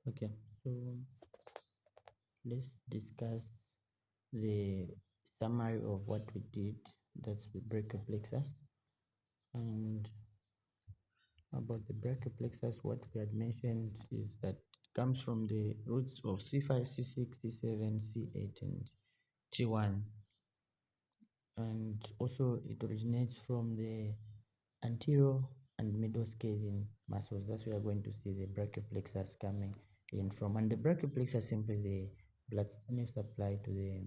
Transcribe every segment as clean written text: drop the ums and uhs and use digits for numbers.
Okay, so let's discuss the summary of what we did. That's the brachial plexus. And about the brachial plexus, what we had mentioned is that it comes from the roots of C5, C6, C7, C8, and T1. And also it originates from the anterior and middle scaling muscles. That's where we are going to see the brachial plexus coming in from. And the brachial plexus simply the blood nerve supply to the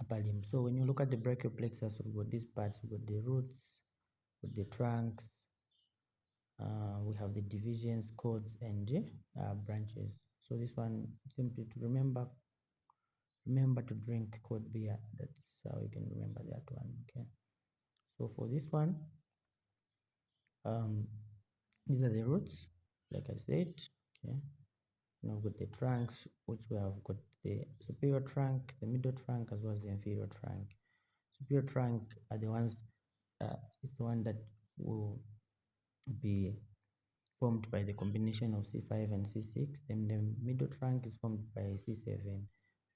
upper limb. So when you look at the brachial plexus, we've got these parts, we've got the roots, we've got the trunks, we have the divisions, cords, and branches. So this one, simply to remember to drink cold beer. That's how you can remember that one. Okay. So for this one, um, these are the roots, like I said. Okay. Now we've got the trunks, which we have got the superior trunk, the middle trunk, as well as the inferior trunk. Superior trunk are the ones, it's the one that will be formed by the combination of C5 and C6. Then the middle trunk is formed by C7.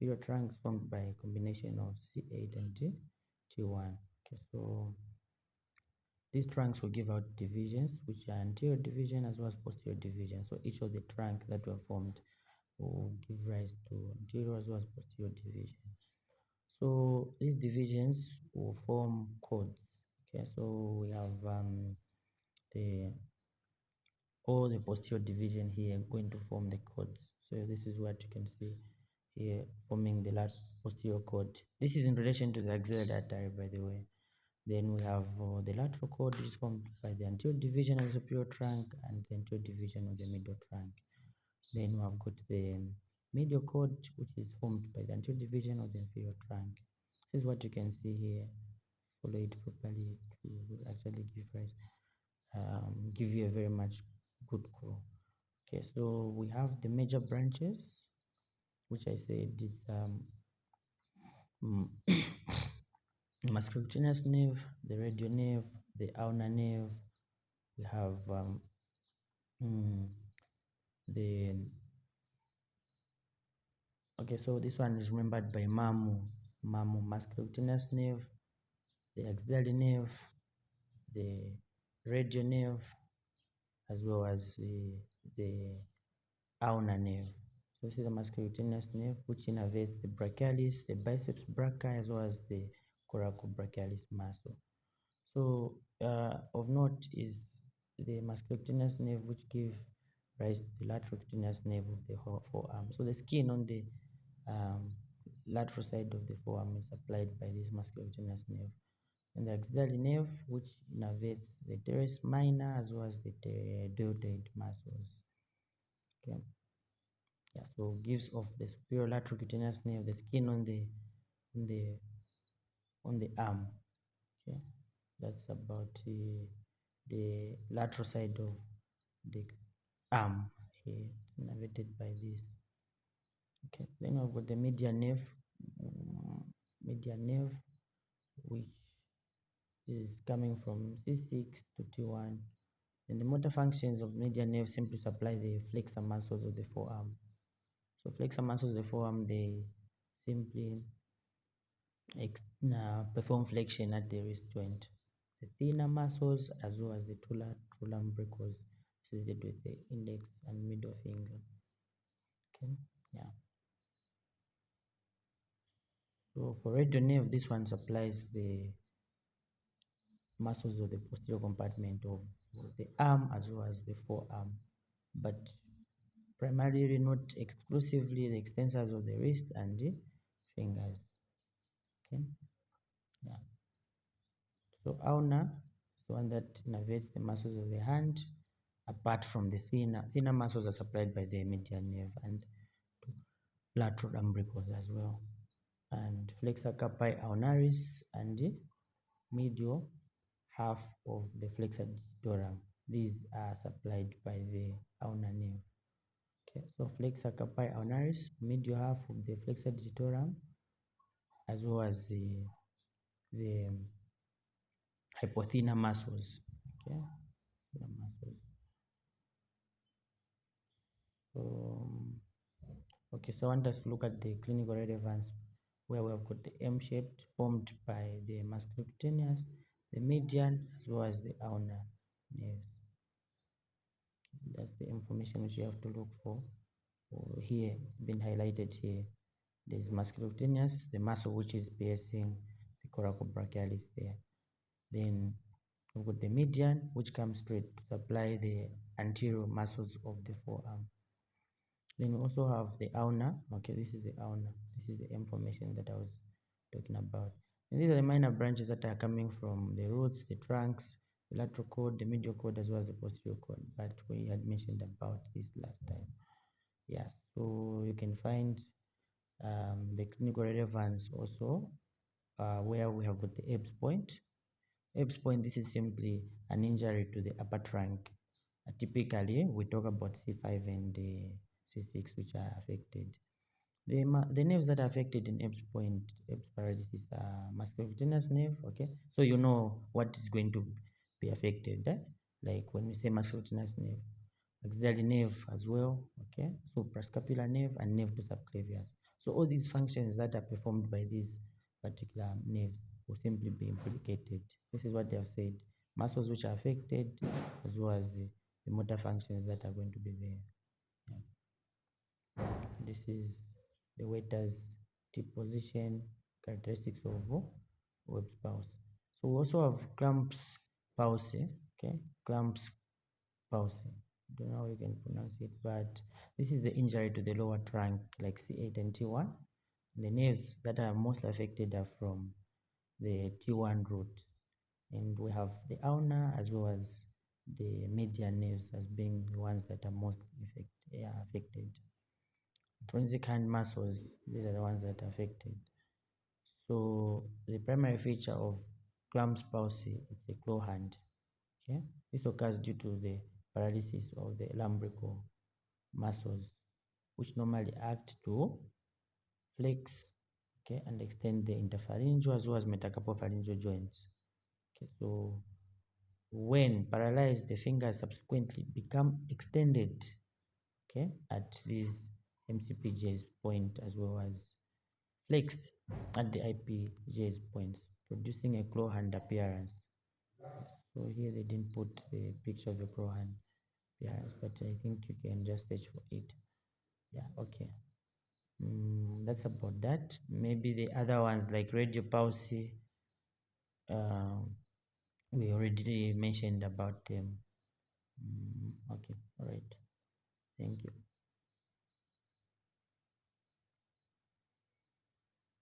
Inferior trunk is formed by a combination of C8 and T1. Okay, so these trunks will give out divisions, which are anterior division as well as posterior division. So each of the trunk that were formed will give rise to anterior as well as posterior division. So these divisions will form cords. Okay, so we have the all the posterior division here going to form the cords. So this is what you can see here forming the posterior cord. This is in relation to the axillary artery, by the way. Then we have the lateral cord, which is formed by the anterior division of the superior trunk and the anterior division of the middle trunk. Then we have got the medial cord, which is formed by the anterior division of the inferior trunk. This is what you can see here. Follow it properly to actually give you a very much good clue. Okay, so we have the major branches, which I said it's musculocutaneous nerve, the radial nerve, the ulnar nerve. We have the okay, so this one is remembered by MAMU, musculocutaneous nerve, the axillary nerve, the radial nerve, as well as the ulnar nerve. So this is a musculocutaneous nerve which innervates the brachialis, the biceps brachii, as well as the coracobrachialis muscle. So of note is the musculocutaneous nerve, which give rise to the laterocutaneous nerve of the forearm. So the skin on the lateral side of the forearm is supplied by this musculocutaneous nerve. And the axillary nerve, which innervates the teres minor as well as the deltoid muscles. Okay. Yeah, so gives off the superior laterocutaneous nerve, the skin on the on the arm. Okay, that's about the lateral side of the arm here, innervated by this. Okay, then we've got the medial nerve, which is coming from C6 to T1. And the motor functions of medial nerve simply supply the flexor muscles of the forearm. So flexor muscles of the forearm, they simply perform flexion at the wrist joint. The thinner muscles as well as the two lumbricals associated with the index and middle finger. Okay, yeah. So for radial nerve, this one supplies the muscles of the posterior compartment of the arm as well as the forearm, but primarily not exclusively the extensors of the wrist and the fingers. Okay, yeah. So ulnar is the one that innervates the muscles of the hand. Apart from the thinner muscles are supplied by the medial nerve and lateral umbilicals as well. And flexor carpi ulnaris and the medial half of the flexor digitorum. These are supplied by the ulnar nerve. Okay, so flexor carpi ulnaris, medial half of the flexor digitorum, as well as the hypothenar muscles. Okay, muscles. Okay, so I want us to look at the clinical relevance where we have got the M-shaped formed by the musculocutaneous, the median, as well as the ulnar nerves. That's the information which you have to look for. Here, it's been highlighted here. There's musculocutaneous, the muscle which is piercing the coracobrachialis there. Then we've got the median, which comes straight to supply the anterior muscles of the forearm. Then we also have the ulna. Okay, this is the ulna. This is the information that I was talking about. And these are the minor branches that are coming from the roots, the trunks, the lateral cord, the medial cord, as well as the posterior cord. But we had mentioned about this last time. Yes, so you can find the clinical relevance also where we have got the Ebbs point. Ebbs point, this is simply an injury to the upper trunk. Typically, we talk about C5 and C6, which are affected. The nerves that are affected in Ebbs point, Ebbs paralysis, are musculocutaneous nerve. Okay, so you know what is going to be affected. Like when we say musculocutaneous nerve, axillary nerve as well. Okay, so suprascapular nerve and nerve to subclavius. So all these functions that are performed by these particular nerves will simply be implicated. This is what they have said. Muscles which are affected, as well as the motor functions that are going to be there. Yeah. This is the waiter's tip position, characteristics of Webb's palsy. So we also have Cramps palsy. Okay, Cramps palsy. Don't know how you can pronounce it, but this is the injury to the lower trunk, like C8 and T1. The nerves that are mostly affected are from the T1 root, and we have the ulnar as well as the median nerves as being the ones that are most affected. Intrinsic hand muscles, these are the ones that are affected. So the primary feature of Cramps palsy is a claw hand. Okay, this occurs due to the paralysis of the lumbrical muscles, which normally act to flex, okay, and extend the interphalangeal as well as metacarpophalangeal joints. Okay, so when paralyzed, the fingers subsequently become extended, okay, at these MCPJ's point as well as flexed at the IPJ's points, producing a claw hand appearance. So here they didn't put the picture of a claw hand appearance, but I think you can just search for it. Yeah, okay. That's about that. Maybe the other ones like radio palsy, uh, we already mentioned about them. Okay, all right. Thank you.